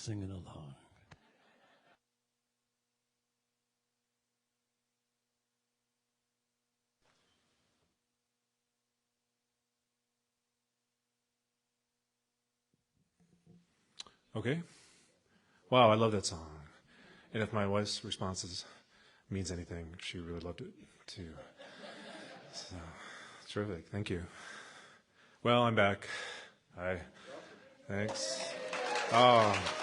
singing along. Okay. Wow, I love that song. And if my wife's responses means anything, she really loved it too. So, terrific. Thank you. Well, I'm back. Hi. Thanks. Oh.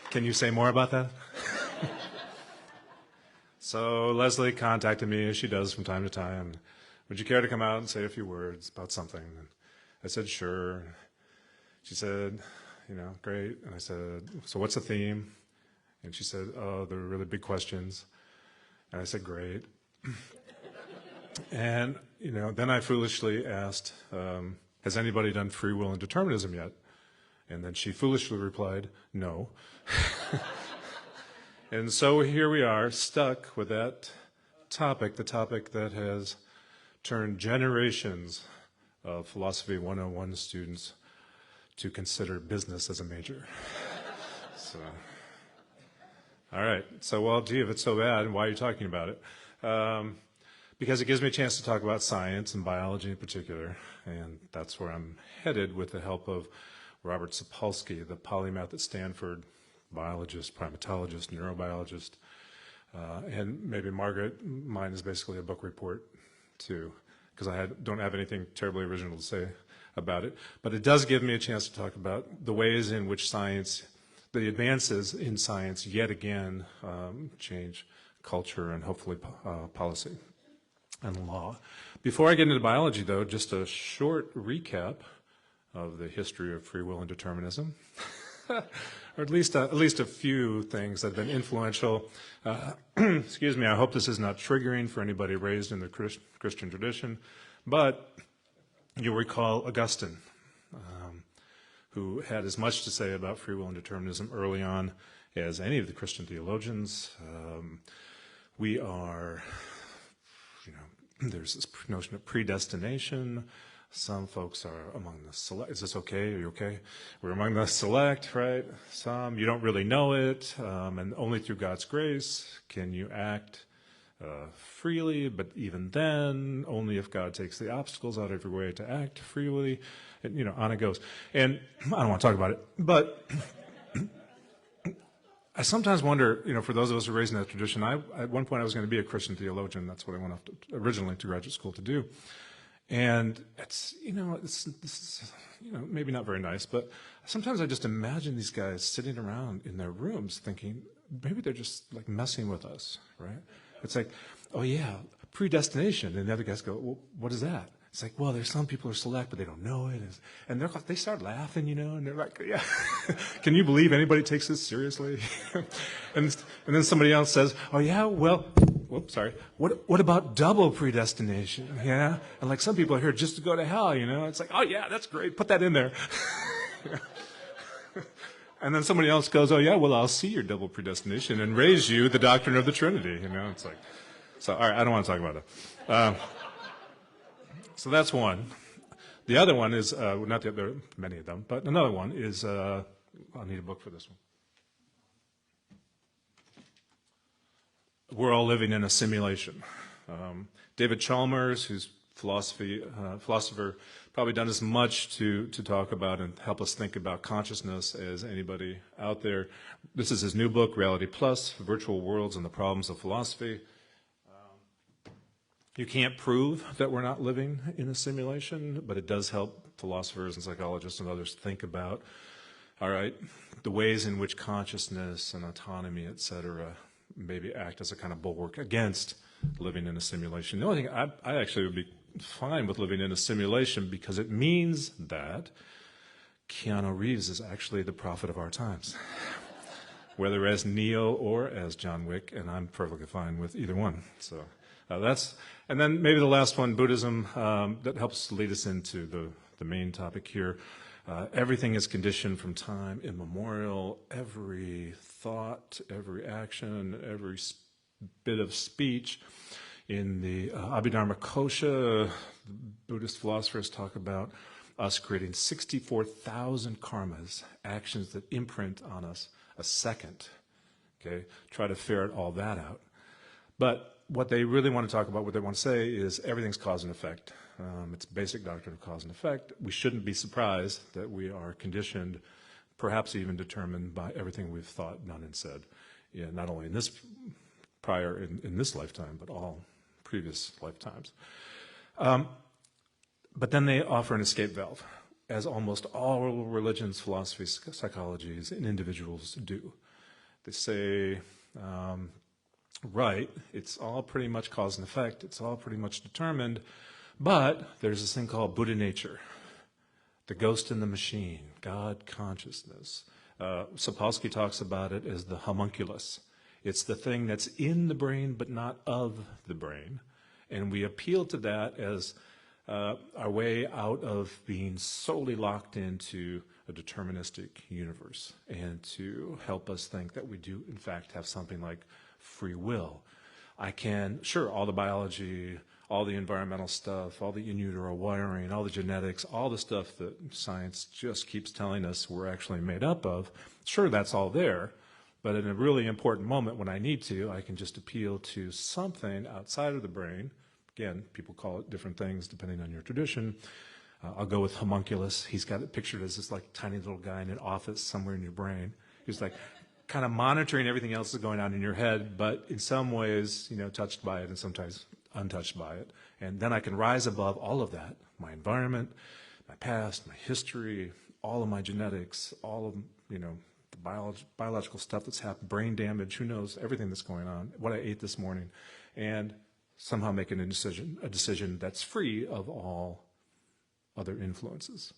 Can you say more about that? So Leslie contacted me, as she does from time to time. Would you care to come out and say a few words about something? And I said, sure. She said, great. And I said, so what's the theme? And she said, oh, they're really big questions. And I said, great. And, then I foolishly asked, has anybody done free will and determinism yet? And then she foolishly replied, no. And so here we are, stuck with that topic, the topic that has turned generations of Philosophy 101 students to consider business as a major. So, all right. So, well, gee, if it's so bad, why are you talking about it? Because it gives me a chance to talk about science and biology in particular, and that's where I'm headed with the help of Robert Sapolsky, the polymath at Stanford, biologist, primatologist, neurobiologist, and maybe Margaret. Mine is basically a book report, too, because I don't have anything terribly original to say about it. But it does give me a chance to talk about the ways in which science, the advances in science, yet again, change culture and hopefully policy and law. Before I get into biology, though, just a short recap of the history of free will and determinism, or at least a few things that have been influential. Excuse me, I hope this is not triggering for anybody raised in the Christian tradition, but you'll recall Augustine, who had as much to say about free will and determinism early on as any of the Christian theologians. We are, there's this notion of predestination. Some folks are among the select. Is this okay? Are you okay? We're among the select, right? Some, you don't really know it, and only through God's grace can you act freely, but even then, only if God takes the obstacles out of your way to act freely, and on it goes. And I don't want to talk about it, but I sometimes wonder, for those of us who are raised in that tradition, at one point I was going to be a Christian theologian. That's what I went off originally to graduate school to do. And it's maybe not very nice, but sometimes I just imagine these guys sitting around in their rooms thinking, maybe they're just like messing with us, right? It's like, oh yeah, predestination. And the other guys go, well, what is that? It's like, well, there's some people who are select, but they don't know it. And they start laughing, and they're like, yeah, can you believe anybody takes this seriously? and then somebody else says, oh yeah, well, whoops, sorry. What about double predestination? Yeah, and like some people are here just to go to hell. It's like, oh yeah, that's great. Put that in there. And then somebody else goes, oh yeah, well, I'll see your double predestination and raise you the doctrine of the Trinity. It's like, so all right, I don't want to talk about it. So that's one. The other one is not the other, many of them, but another one is I'll need a book for this one. We're all living in a simulation. David Chalmers, who's philosopher, probably done as much to talk about and help us think about consciousness as anybody out there. This is his new book, Reality Plus, Virtual Worlds and the Problems of Philosophy. You can't prove that we're not living in a simulation, but it does help philosophers and psychologists and others think about, all right, the ways in which consciousness and autonomy, et cetera, maybe act as a kind of bulwark against living in a simulation. The only thing I actually would be fine with living in a simulation because it means that Keanu Reeves is actually the prophet of our times, whether as Neo or as John Wick, and I'm perfectly fine with either one. So and then maybe the last one, Buddhism, that helps lead us into the main topic here. Everything is conditioned from time immemorial. Every thought, every action, every bit of speech. In the Abhidharma Kosha, Buddhist philosophers talk about us creating 64,000 karmas, actions that imprint on us a second. Okay, try to ferret all that out. But what they really want to talk about, what they want to say is everything's cause and effect. It's basic doctrine of cause and effect. We shouldn't be surprised that we are conditioned, perhaps even determined by everything we've thought, done, and said, not only in this in this lifetime, but all previous lifetimes. But then they offer an escape valve, as almost all religions, philosophies, psychologies, and individuals do. They say, right, it's all pretty much cause and effect, it's all pretty much determined, but there's this thing called Buddha nature, the ghost in the machine, God consciousness. Sapolsky talks about it as the homunculus. It's the thing that's in the brain but not of the brain. And we appeal to that as our way out of being solely locked into a deterministic universe, and to help us think that we do, in fact, have something like free will. Sure, all the biology, all the environmental stuff, all the in utero wiring, all the genetics, all the stuff that science just keeps telling us we're actually made up of, sure, that's all there. But in a really important moment when I need to, I can just appeal to something outside of the brain. Again, people call it different things depending on your tradition. I'll go with homunculus. He's got it pictured as this like tiny little guy in an office somewhere in your brain. He's like kind of monitoring everything else that's going on in your head, but in some ways, touched by it and sometimes untouched by it. And then I can rise above all of that, my environment, my past, my history, all of my genetics, all of, the biological stuff that's happened, brain damage, who knows, everything that's going on, what I ate this morning, and somehow making a decision that's free of all other influences.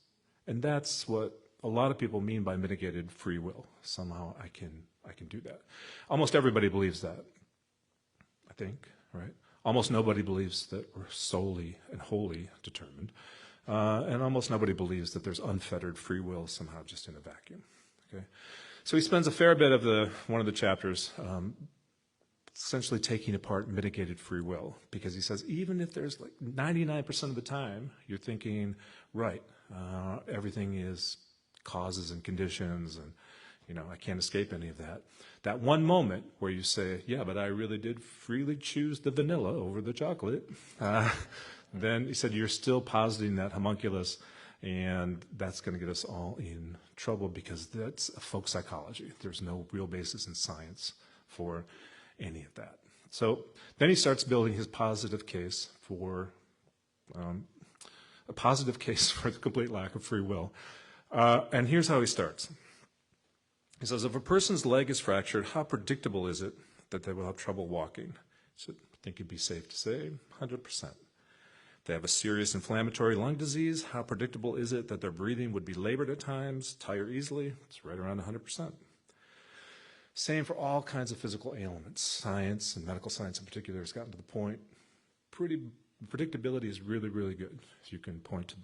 And that's what a lot of people mean by mitigated free will. Somehow I can do that. Almost everybody believes that, I think, right? Almost nobody believes that we're solely and wholly determined. And almost nobody believes that there's unfettered free will somehow just in a vacuum. Okay? So he spends a fair bit of one of the chapters essentially taking apart mitigated free will, because he says even if there's like 99% of the time you're thinking, right, everything is causes and conditions, and I can't escape any of that. That one moment where you say, yeah, but I really did freely choose the vanilla over the chocolate, then he said you're still positing that homunculus, and that's going to get us all in trouble, because that's a folk psychology. There's no real basis in science for any of that. So then he starts building his positive case for the complete lack of free will. And here's how he starts. He says, if a person's leg is fractured, how predictable is it that they will have trouble walking? So I think it'd be safe to say 100%. If they have a serious inflammatory lung disease, how predictable is it that their breathing would be labored at times, tire easily? It's right around 100%. Same for all kinds of physical ailments. Science, and medical science in particular, has gotten to the point, predictability is really, really good if you can point to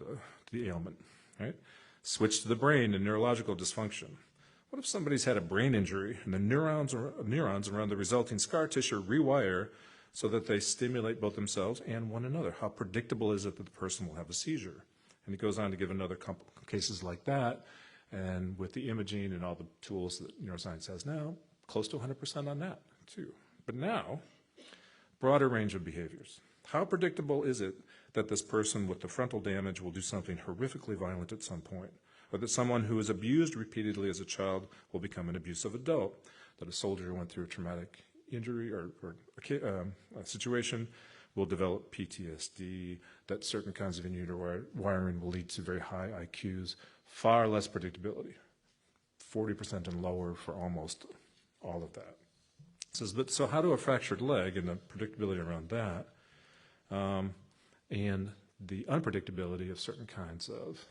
the ailment, right? Switch to the brain and neurological dysfunction. What if somebody's had a brain injury and the neurons around the resulting scar tissue rewire so that they stimulate both themselves and one another? How predictable is it that the person will have a seizure? And he goes on to give another couple cases like that. And with the imaging and all the tools that neuroscience has now, close to 100% on that too. But now, broader range of behaviors. How predictable is it that this person with the frontal damage will do something horrifically violent at some point? Or that someone who was abused repeatedly as a child will become an abusive adult? That a soldier who went through a traumatic injury or a situation will develop PTSD, that certain kinds of in utero wiring will lead to very high IQs, far less predictability, 40% and lower for almost all of that. It says, but so how do a fractured leg and the predictability around that and the unpredictability of certain kinds of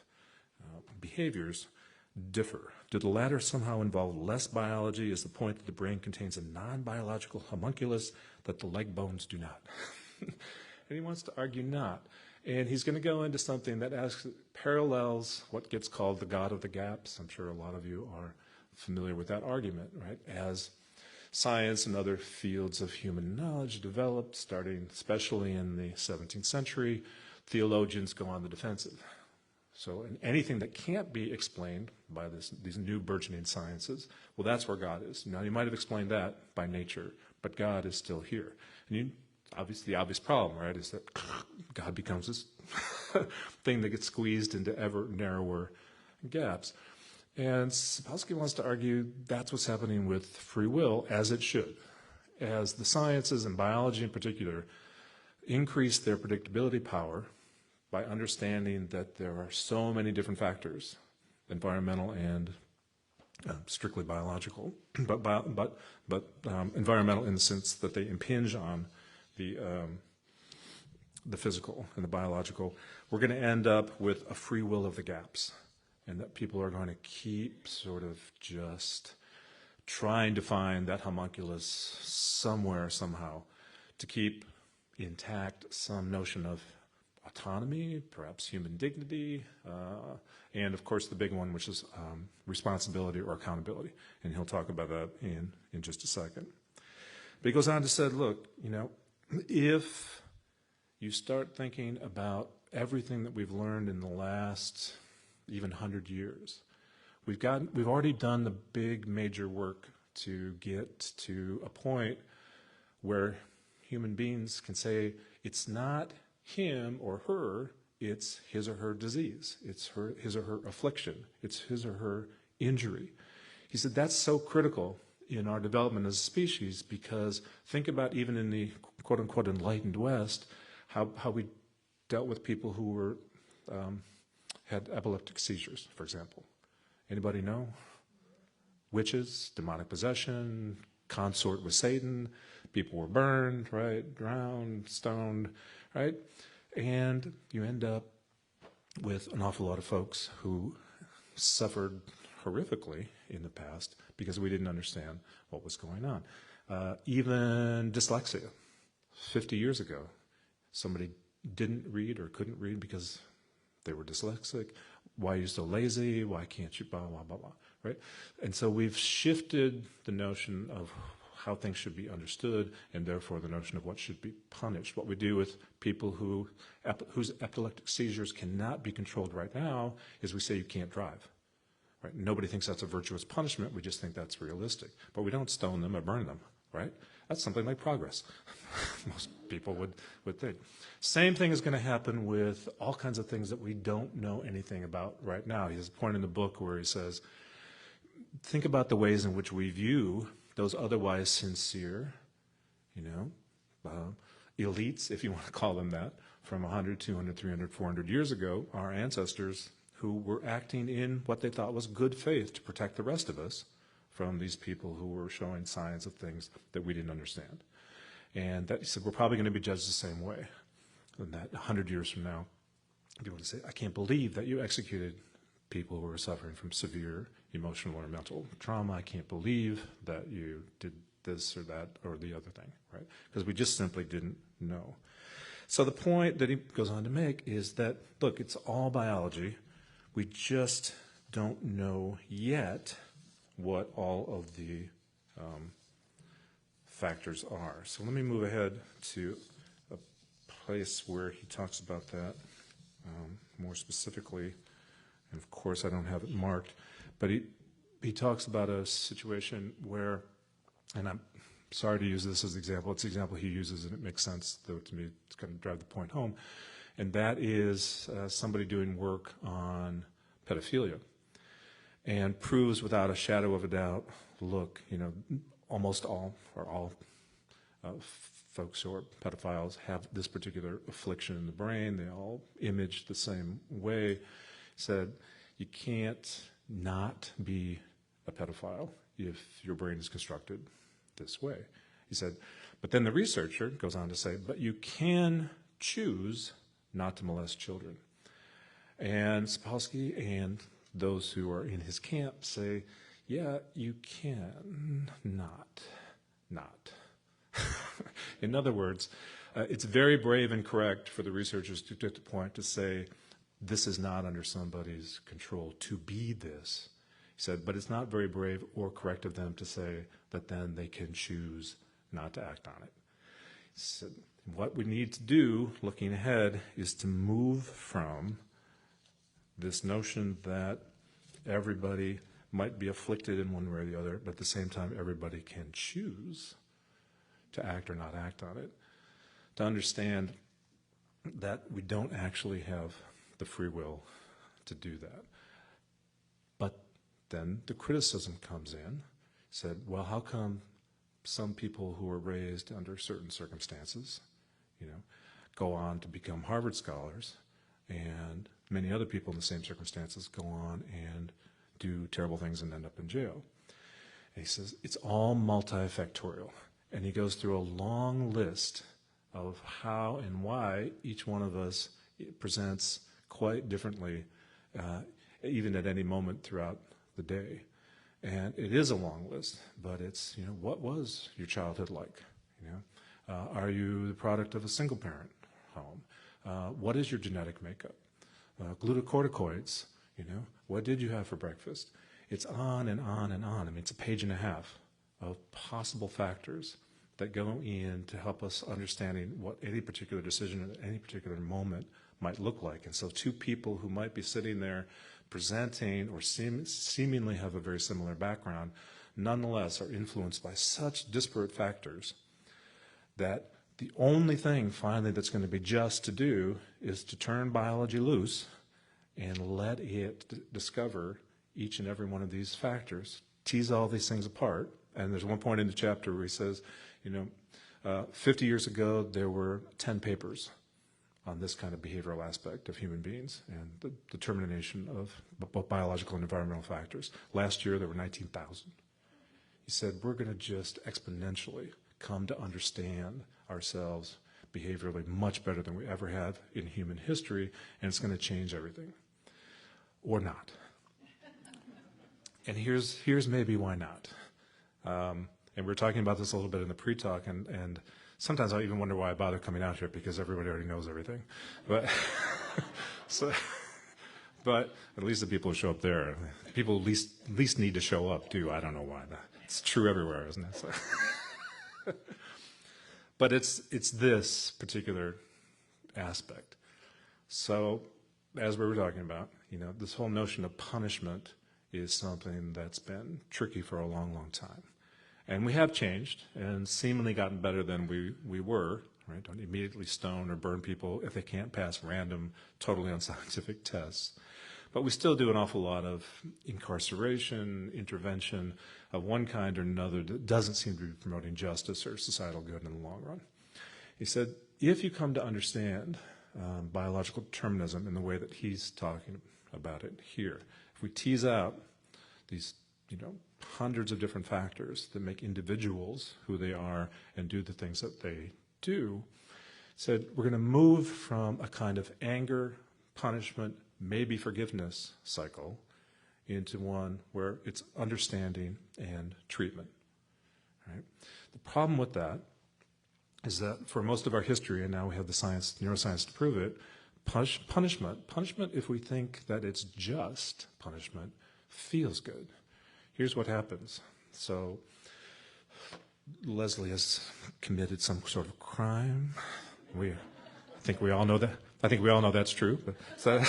behaviors differ? Do the latter somehow involve less biology? Is the point that the brain contains a non-biological homunculus that the leg bones do not? And he wants to argue not. And he's going to go into something that parallels what gets called the God of the gaps. I'm sure a lot of you are familiar with that argument, right? As science and other fields of human knowledge developed, starting especially in the 17th century, theologians go on the defensive. So anything that can't be explained by these new burgeoning sciences, well, that's where God is. Now, you might have explained that by nature, but God is still here. And the obvious problem, right, is that God becomes this thing that gets squeezed into ever narrower gaps. And Sapolsky wants to argue that's what's happening with free will, as it should. As the sciences, and biology in particular, increase their predictability power by understanding that there are so many different factors, environmental and strictly biological, but environmental in the sense that they impinge on the physical and the biological, we're going to end up with a free will of the gaps, and that people are going to keep sort of just trying to find that homunculus somewhere, somehow, to keep intact some notion of autonomy, perhaps human dignity, and of course the big one, which is responsibility or accountability. And he'll talk about that in just a second. But he goes on to say, look, if you start thinking about everything that we've learned in the last even 100 years, we've already done the big major work to get to a point where human beings can say it's not him or her, it's his or her disease, it's his or her affliction, it's his or her injury. He said that's so critical in our development as a species, because think about even in the quote-unquote enlightened West, how we dealt with people who were had epileptic seizures, for example. Anybody know? Witches, demonic possession, consort with Satan, people were burned, right, drowned, stoned, right? And you end up with an awful lot of folks who suffered horrifically in the past because we didn't understand what was going on. Even dyslexia. 50 years ago, somebody didn't read or couldn't read because they were dyslexic. Why are you so lazy? Why can't you, blah, blah, blah, blah, right? And so we've shifted the notion of how things should be understood, and therefore the notion of what should be punished. What we do with people whose epileptic seizures cannot be controlled right now is we say you can't drive. Right? Nobody thinks that's a virtuous punishment. We just think that's realistic. But we don't stone them or burn them, right? That's something like progress. Most people would think. Same thing is going to happen with all kinds of things that we don't know anything about right now. He has a point in the book where he says, think about the ways in which we view those otherwise sincere, elites, if you want to call them that, from 100, 200, 300, 400 years ago, our ancestors who were acting in what they thought was good faith to protect the rest of us from these people who were showing signs of things that we didn't understand. And that, he said, we're probably going to be judged the same way. And that 100 years from now, people would say, I can't believe that you executed people who are suffering from severe emotional or mental trauma. I can't believe that you did this or that or the other thing, right? Because we just simply didn't know. So the point that he goes on to make is that, look, it's all biology. We just don't know yet what all of the factors are. So let me move ahead to a place where he talks about that more specifically. And of course, I don't have it marked, but he talks about a situation where, and I'm sorry to use this as an example, it's the example he uses and it makes sense, though to me it's going to drive the point home, and that is somebody doing work on pedophilia and proves without a shadow of a doubt, look, almost all, or all folks who are pedophiles have this particular affliction in the brain, they all image the same way. Said, you can't not be a pedophile if your brain is constructed this way. He said, but then the researcher goes on to say, but you can choose not to molest children. And Sapolsky and those who are in his camp say, yeah, you can not. In other words, it's very brave and correct for the researchers to get to the point to say, this is not under somebody's control to be this. He said, but it's not very brave or correct of them to say that then they can choose not to act on it. He said, what we need to do, looking ahead, is to move from this notion that everybody might be afflicted in one way or the other, but at the same time, everybody can choose to act or not act on it. To understand that we don't actually have the free will to do that. But then the criticism comes in, said, well, how come some people who were raised under certain circumstances, go on to become Harvard scholars, and many other people in the same circumstances go on and do terrible things and end up in jail? And he says, it's all multifactorial. And he goes through a long list of how and why each one of us presents quite differently, even at any moment throughout the day. And it is a long list, but it's, what was your childhood like? Are you the product of a single parent home? What is your genetic makeup? Glucocorticoids, what did you have for breakfast? It's on and on and on. I mean, it's a page and a half of possible factors that go in to help us understanding what any particular decision at any particular moment might look like. And so two people who might be sitting there presenting or seemingly have a very similar background, nonetheless are influenced by such disparate factors that the only thing finally that's going to be just to do is to turn biology loose and let it discover each and every one of these factors, tease all these things apart. And there's one point in the chapter where he says, 50 years ago there were 10 papers on this kind of behavioral aspect of human beings and the determination of both biological and environmental factors. Last year there were 19,000. He said, we're going to just exponentially come to understand ourselves behaviorally much better than we ever have in human history, and it's going to change everything. Or not. And here's maybe why not. And we were talking about this a little bit in the pre-talk, and sometimes I even wonder why I bother coming out here, because everybody already knows everything. But but at least the people who show up there, people at least need to show up too. I don't know why. It's true everywhere, isn't it? So but it's this particular aspect. So as we were talking about, this whole notion of punishment is something that's been tricky for a long, long time. And we have changed and seemingly gotten better than we were, right? Don't immediately stone or burn people if they can't pass random, totally unscientific tests. But we still do an awful lot of incarceration, intervention of one kind or another that doesn't seem to be promoting justice or societal good in the long run. He said, if you come to understand biological determinism in the way that he's talking about it here, if we tease out these hundreds of different factors that make individuals who they are and do the things that they do, said we're going to move from a kind of anger, punishment, maybe forgiveness cycle into one where it's understanding and treatment. Right? The problem with that is that for most of our history, and now we have the science, neuroscience to prove it, punishment, if we think that it's just punishment, feels good. Here's what happens. So Leslie has committed some sort of crime. I think we all know that. I think we all know that's true. But, so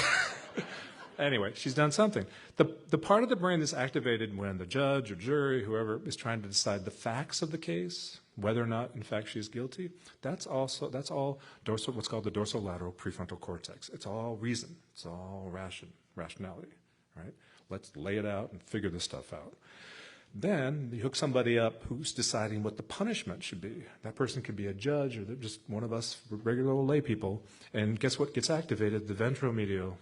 anyway, she's done something. The part of the brain that's activated when the judge or jury, whoever, is trying to decide the facts of the case, whether or not, in fact, she's guilty, that's all what's called the dorsolateral prefrontal cortex. It's all reason. It's all rationality, right? Let's lay it out and figure this stuff out. Then you hook somebody up who's deciding what the punishment should be. That person could be a judge or just one of us regular old lay people. And guess what gets activated? The ventromedial.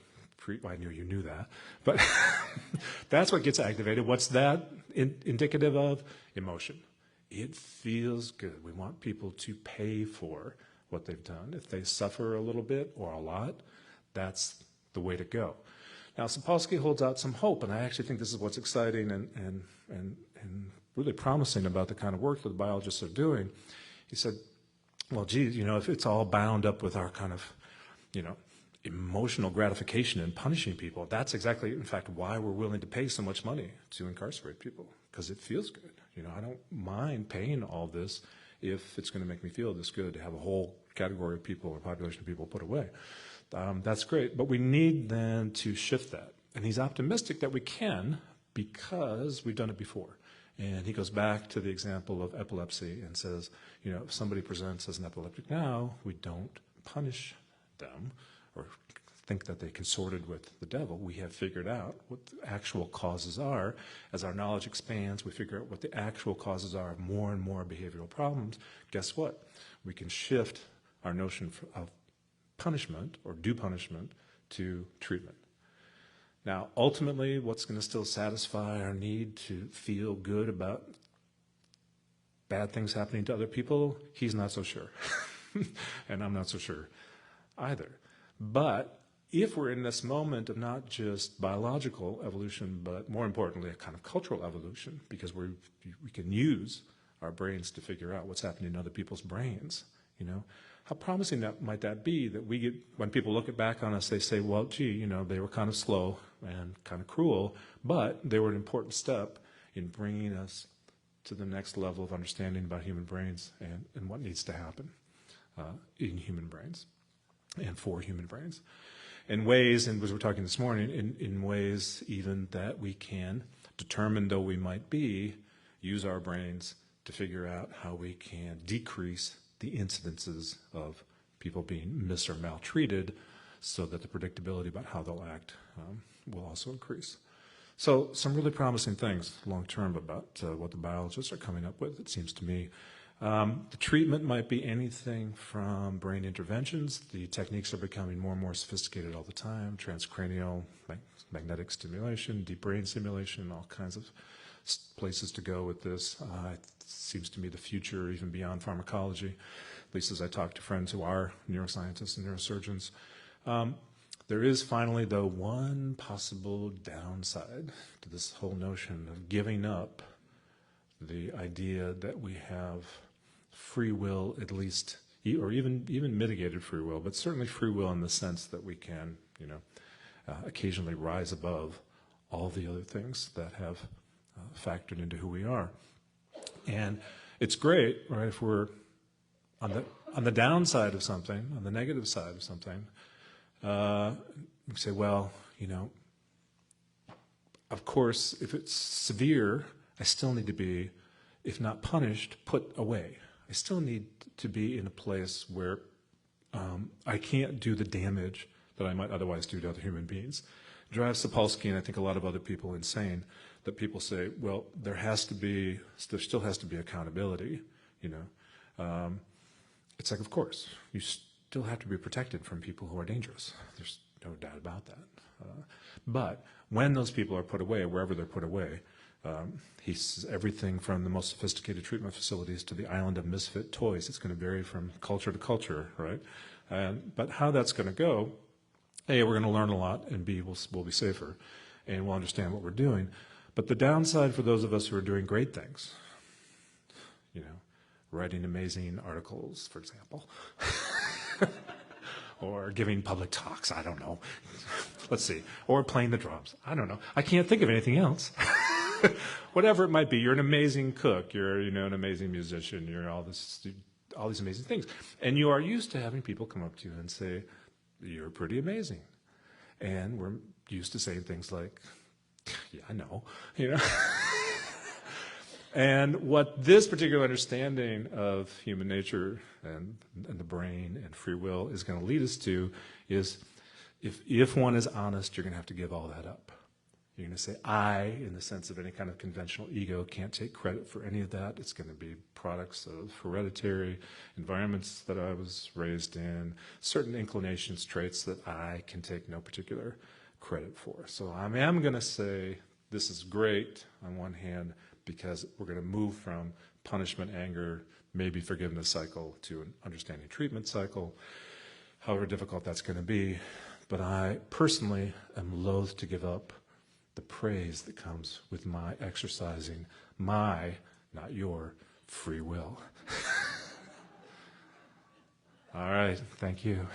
I knew you knew that. But that's what gets activated. What's that indicative of? Emotion. It feels good. We want people to pay for what they've done. If they suffer a little bit or a lot, that's the way to go. Now, Sapolsky holds out some hope, and I actually think this is what's exciting and really promising about the kind of work that the biologists are doing. He said, well, geez, if it's all bound up with our kind of, emotional gratification in punishing people, that's exactly, in fact, why we're willing to pay so much money to incarcerate people, because it feels good. I don't mind paying all this if it's going to make me feel this good to have a whole category of people or population of people put away. That's great, but we need then to shift that. And he's optimistic that we can because we've done it before. And he goes back to the example of epilepsy and says, you know, if somebody presents as an epileptic now, we don't punish them or think that they consorted with the devil. We have figured out what the actual causes are. As our knowledge expands, we figure out what the actual causes are of more and more behavioral problems. Guess what? We can shift our notion of punishment or due punishment to treatment. Now, ultimately, what's going to still satisfy our need to feel good about bad things happening to other people? He's not so sure. And I'm not so sure either. But if we're in this moment of not just biological evolution, but more importantly, a kind of cultural evolution, because we can use our brains to figure out what's happening in other people's brains, you know, how promising might that be that we get, when people look back on us, they say, well, gee, you know, they were kind of slow and kind of cruel, but they were an important step in bringing us to the next level of understanding about human brains and what needs to happen in human brains and for human brains. In ways, and as we're talking this morning, in ways even that we can, determined though we might be, use our brains to figure out how we can decrease the incidences of people being mis or maltreated so that the predictability about how they'll act will also increase. So some really promising things long term about what the biologists are coming up with, it seems to me. The treatment might be anything from brain interventions. The techniques are becoming more and more sophisticated all the time. Transcranial magnetic stimulation, deep brain stimulation, all kinds of places to go with this. It seems to me the future, even beyond pharmacology, at least as I talk to friends who are neuroscientists and neurosurgeons. There is finally, though, one possible downside to this whole notion of giving up the idea that we have free will, at least, or even mitigated free will, but certainly free will in the sense that we can, you know, occasionally rise above all the other things that have factored into who we are. And it's great, right, if we're on the downside of something, on the negative side of something, we say, well, you know, of course, if it's severe, I still need to be, if not punished, put away. I still need to be in a place where I can't do the damage that I might otherwise do to other human beings. It drives Sapolsky and I think a lot of other people insane that people say, well, there still has to be accountability, you know. It's like, of course, you still have to be protected from people who are dangerous. There's no doubt about that. But when those people are put away, wherever they're put away, he says everything from the most sophisticated treatment facilities to the island of misfit toys. It's going to vary from culture to culture, right? But how that's going to go, A, we're going to learn a lot, and B, we'll be safer, and we'll understand what we're doing. But the downside for those of us who are doing great things, you know, writing amazing articles, for example, or giving public talks, I don't know. Let's see. Or playing the drums. I don't know. I can't think of anything else. Whatever it might be, you're an amazing cook, you're, you know, an amazing musician, you're all these amazing things. And you are used to having people come up to you and say, you're pretty amazing. And we're used to saying things like, yeah, I know, you know. And what this particular understanding of human nature and the brain and free will is going to lead us to is if one is honest, you're going to have to give all that up. You're going to say, I, in the sense of any kind of conventional ego, can't take credit for any of that. It's going to be products of hereditary environments that I was raised in, certain inclinations, traits that I can take no particular credit for. So I am going to say this is great on one hand because we're going to move from punishment, anger, maybe forgiveness cycle to an understanding treatment cycle, however difficult that's going to be. But I personally am loath to give up the praise that comes with my exercising my, not your, free will. All right, thank you.